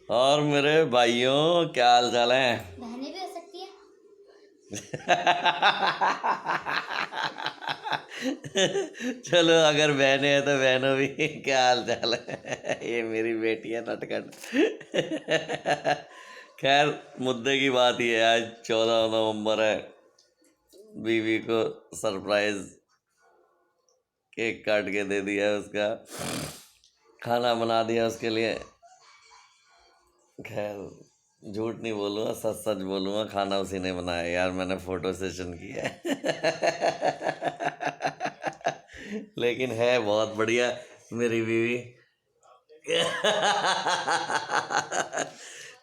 और मेरे भाइयों क्या हाल चाल है? बहनें भी हो सकती है। चलो अगर बहनें हैं तो बहनों भी क्या हाल चाल है। ये मेरी बेटी है नटखट। खैर मुद्दे की बात ये है, आज 14 नवंबर है। बीवी को सरप्राइज केक काट के दे दिया, उसका खाना बना दिया उसके लिए। खैर झूठ नहीं बोलूँगा, सच सच बोलूँगा, खाना उसी ने बनाया यार, मैंने फोटो सेशन किया है। लेकिन है बहुत बढ़िया मेरी बीवी।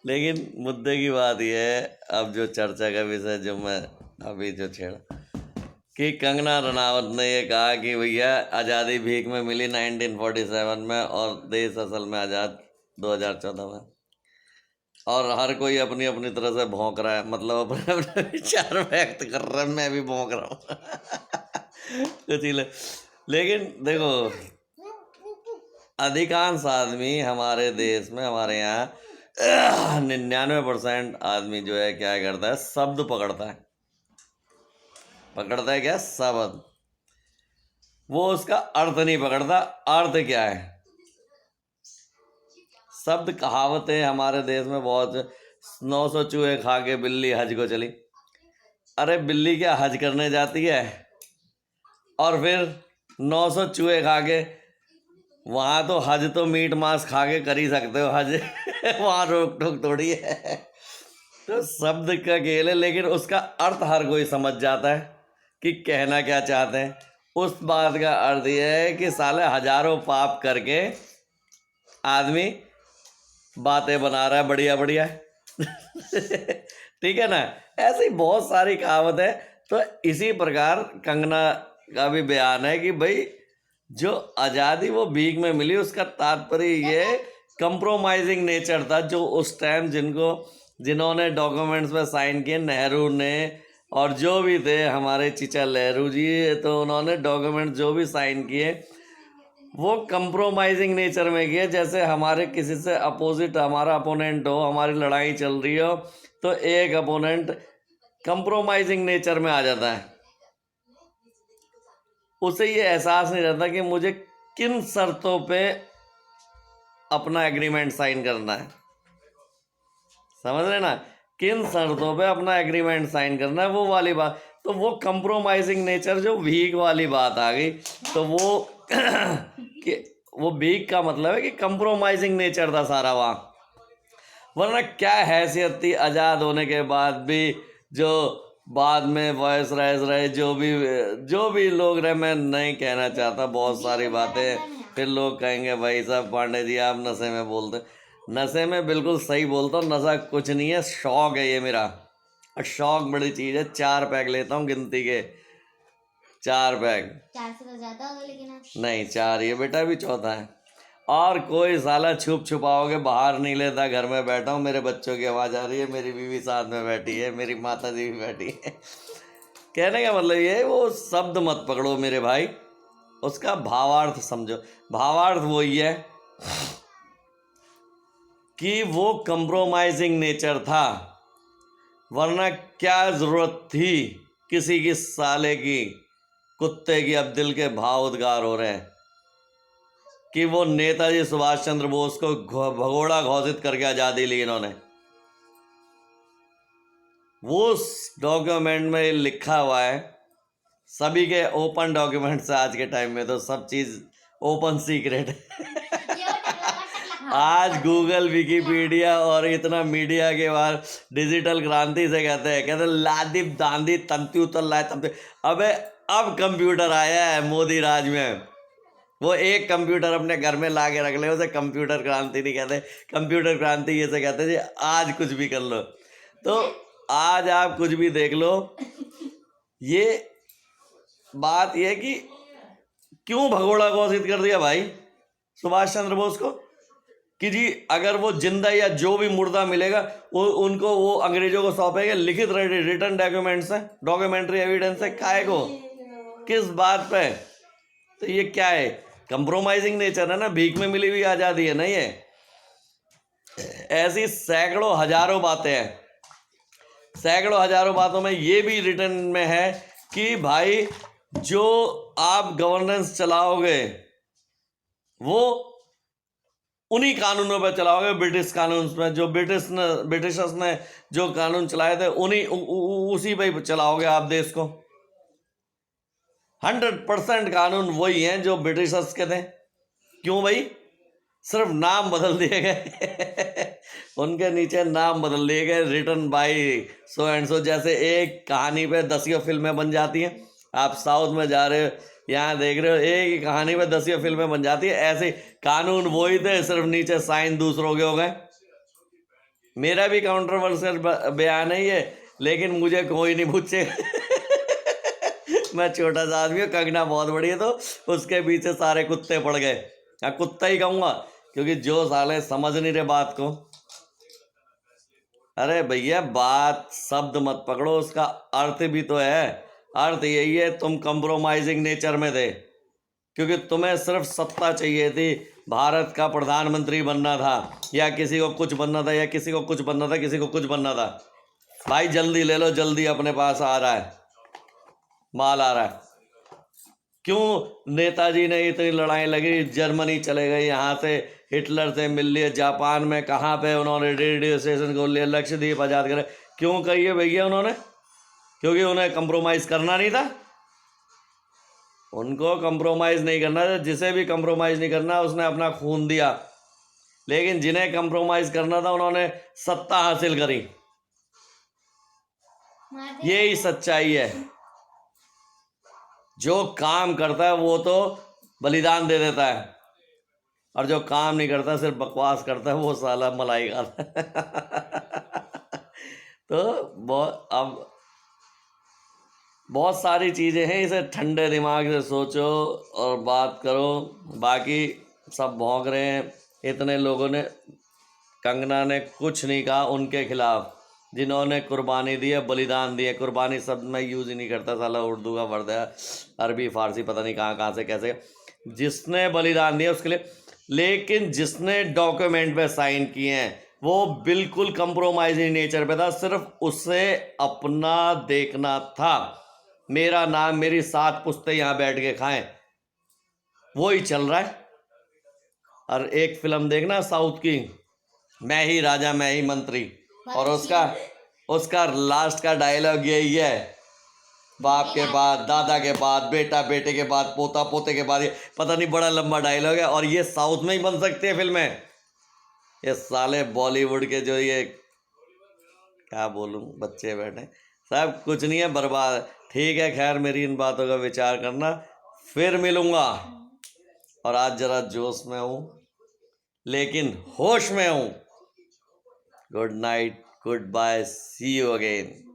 लेकिन मुद्दे की बात यह है, अब जो चर्चा का विषय जो मैं अभी जो छेड़ा कि कंगना रनावत ने ये कहा कि भैया आज़ादी भीख में मिली 1947 में और देश असल में आज़ाद 2014 में। और हर कोई अपनी अपनी तरह से भौंक रहा है, मतलब अपने अपने विचार व्यक्त कर रहा है। मैं भी भौंक रहा हूँ। कुछ ही लेकिन देखो, अधिकांश आदमी हमारे देश में, हमारे यहाँ 99% आदमी जो है क्या करता है, शब्द पकड़ता है। पकड़ता है क्या? शब्द। वो उसका अर्थ नहीं पकड़ता। अर्थ क्या है? शब्द कहावतें हमारे देश में बहुत। 900 चूहे खा के बिल्ली हज को चली। अरे बिल्ली क्या हज करने जाती है? और फिर 900 चूहे खा के, वहाँ तो हज तो मीट मांस खा के कर ही सकते हो हज। वहाँ रोक टोक थोड़ी है। तो शब्द का खेल है, लेकिन उसका अर्थ हर कोई समझ जाता है कि कहना क्या चाहते हैं। उस बात का अर्थ यह है कि साले हजारों पाप करके आदमी बातें बना रहा है बढ़िया बढ़िया। ठीक है ना? ऐसी बहुत सारी कहावत है। तो इसी प्रकार कंगना का भी बयान है कि भाई जो आज़ादी वो भीख में मिली, उसका तात्पर्य ये कंप्रोमाइजिंग नेचर था। जो उस टाइम जिन्होंने डॉक्यूमेंट्स में साइन किए, नेहरू ने और जो भी थे हमारे चीचा नेहरू जी, तो उन्होंने डॉक्यूमेंट जो भी साइन किए वो कंप्रोमाइजिंग नेचर में किए। जैसे हमारे किसी से अपोजिट, हमारा अपोनेंट हो, हमारी लड़ाई चल रही हो, तो एक अपोनेंट कंप्रोमाइजिंग नेचर में आ जाता है। उसे ये एहसास नहीं रहता कि मुझे किन शर्तों पे अपना एग्रीमेंट साइन करना है। समझ रहे ना? किन शर्तों पे अपना एग्रीमेंट साइन करना है, वो वाली बात। तो वो कंप्रोमाइजिंग नेचर, जो भीख वाली बात आ गई, तो वो कि वो भीख का मतलब है कि कंप्रोमाइजिंग नेचर था सारा वहाँ। वरना क्या हैसियत थी आज़ाद होने के बाद भी, जो बाद में वॉइस रहे जो भी लोग रहे, मैं नहीं कहना चाहता बहुत सारी बातें। फिर लोग कहेंगे भाई साहब पांडे जी आप नशे में बोलते। नशे में बिल्कुल सही बोलता हूँ, नशा कुछ नहीं है, शौक है ये मेरा। और शौक बड़ी चीज़ है। 4 पैक लेता हूँ गिनती के, 4 पैक। 4 से तो ज्यादा होगा लेकिन नहीं 4, ये बेटा भी चौथा है। और कोई साला छुप छुपाओगे बाहर नहीं लेता, घर में बैठा हूँ, मेरे बच्चों की आवाज़ आ रही है, मेरी बीवी साथ में बैठी है, मेरी माता जी भी बैठी है। कहने का मतलब ये है, वो शब्द मत पकड़ो मेरे भाई, उसका भावार्थ समझो। भावार्थ वही है कि वो कंप्रोमाइजिंग नेचर था। वरना क्या ज़रूरत थी किसी की साले की, कुत्ते की। अब दिल के भाव उद्गार हो रहे हैं कि वो नेताजी सुभाष चंद्र बोस को भगोड़ा घोषित करके आज़ादी ली इन्होंने। वो डॉक्यूमेंट में लिखा हुआ है, सभी के ओपन डॉक्यूमेंट्स है। आज के टाइम में तो सब चीज़ ओपन सीक्रेट है। आज गूगल, विकीपीडिया और इतना मीडिया के बाद डिजिटल क्रांति से कहते लादिब दांदी तंतु तल लाए तंतु। अबे अब कंप्यूटर आया है मोदी राज में। वो एक कंप्यूटर अपने घर में ला के रख ले, उसे कंप्यूटर क्रांति नहीं कहते। कंप्यूटर क्रांति ये से कहते जी आज कुछ भी कर लो। तो आज आप कुछ भी देख लो। ये बात ये कि क्यों भगोड़ा घोषित कर दिया भाई सुभाष चंद्र बोस को, कि जी अगर वो जिंदा या जो भी मुर्दा मिलेगा वो उनको वो अंग्रेजों को सौंपेंगे। लिखित रिटर्न डॉक्यूमेंट्स है, डॉक्यूमेंट्री एविडेंस है, काहे को, किस बात पे? तो ये क्या है? कंप्रोमाइजिंग नेचर है ना, भीख में मिली हुई आज़ादी है ना ये। ऐसी सैकड़ों हजारों बातें हैं। सैकड़ों हजारों बातों में ये भी रिटर्न में है कि भाई जो आप गवर्नेंस चलाओगे वो उन्हीं कानूनों पर चलाओगे, ब्रिटिश कानून में, जो ब्रिटिशर्स ने जो कानून चलाए थे उन्हीं उसी पे चलाओगे आप देश को। 100% कानून वही हैं जो ब्रिटिशर्स के थे। क्यों भाई? सिर्फ नाम बदल दिए गए उनके नीचे नाम बदल दिए गए, written by so and so. जैसे एक कहानी पे 10 फिल्में बन जाती हैं, आप साउथ में जा रहे हो, यहाँ देख रहे हो, एक ही कहानी पे 10 फिल्में बन जाती है। ऐसे कानून वही थे, सिर्फ नीचे साइन दूसरों के हो गए। मेरा भी काउंट्रोवर्शियल बयान है ये, लेकिन मुझे कोई नहीं पूछेगा मैं छोटा सा आदमी हूँ, कंगना बहुत बड़ी है, तो उसके पीछे सारे कुत्ते पड़ गए। कुत्ता ही कहूँगा, क्योंकि जो साले समझ नहीं रहे बात को। अरे भैया, बात शब्द मत पकड़ो, उसका अर्थ भी तो है। अर्थ यही है, तुम कंप्रोमाइजिंग नेचर में थे, क्योंकि तुम्हें सिर्फ सत्ता चाहिए थी। भारत का प्रधानमंत्री बनना था, या किसी को कुछ बनना था, या किसी को कुछ बनना था, किसी को कुछ बनना था। भाई जल्दी ले लो, जल्दी अपने पास आ रहा है, माल आ रहा है। क्यों नेताजी ने इतनी लड़ाई लगी, जर्मनी चले गए, यहाँ से हिटलर से मिल लिए, जापान में कहाँ पे उन्होंने रेडियो स्टेशन खोल लिया, लक्षद्वीप आज़ाद करे। क्यों कहिए भैया उन्होंने? क्योंकि उन्हें कंप्रोमाइज़ करना नहीं था। उनको कंप्रोमाइज़ नहीं करना था। जिसे भी कंप्रोमाइज़ नहीं करना, उसने अपना खून दिया। लेकिन जिन्हें कंप्रोमाइज़ करना था, उन्होंने सत्ता हासिल करी। यही सच्चाई है। जो काम करता है वो तो बलिदान दे देता है, और जो काम नहीं करता, सिर्फ बकवास करता है, वो साला मलाई खाता तो बहुत सारी चीज़ें हैं। इसे ठंडे दिमाग से सोचो और बात करो। बाकी सब भौंक रहे हैं। इतने लोगों ने, कंगना ने कुछ नहीं कहा उनके खिलाफ, जिन्होंने कुर्बानी दी है, बलिदान दिए। कुर्बानी शब्द मैं यूज़ ही नहीं करता, साला उर्दू का वर्ड है, अरबी फारसी पता नहीं कहाँ से कैसे। जिसने बलिदान दिया उसके लिए। लेकिन जिसने डॉक्यूमेंट पे साइन किए हैं वो बिल्कुल कंप्रोमाइजिंग नेचर पे था। सिर्फ उसे अपना देखना था, मेरा नाम, मेरी 7 पुश्ते यहाँ बैठ के खाएं, वो ही चल रहा है। और एक फिल्म देखना साउथ की, मैं ही राजा मैं ही मंत्री, और उसका लास्ट का डायलॉग यही है, बाप के बाद, दादा के बाद, बेटा बेटे के बाद, पोता पोते के बाद। ये पता नहीं, बड़ा लंबा डायलॉग है, और ये साउथ में ही बन सकती है फिल्में। ये साले बॉलीवुड के जो ये क्या बोलूं, बच्चे बैठे, सब कुछ नहीं है, बर्बाद। ठीक है, खैर, मेरी इन बातों का विचार करना, फिर मिलूंगा। और आज जरा जोश में हूँ, लेकिन होश में हूँ। Good night, goodbye, see you again.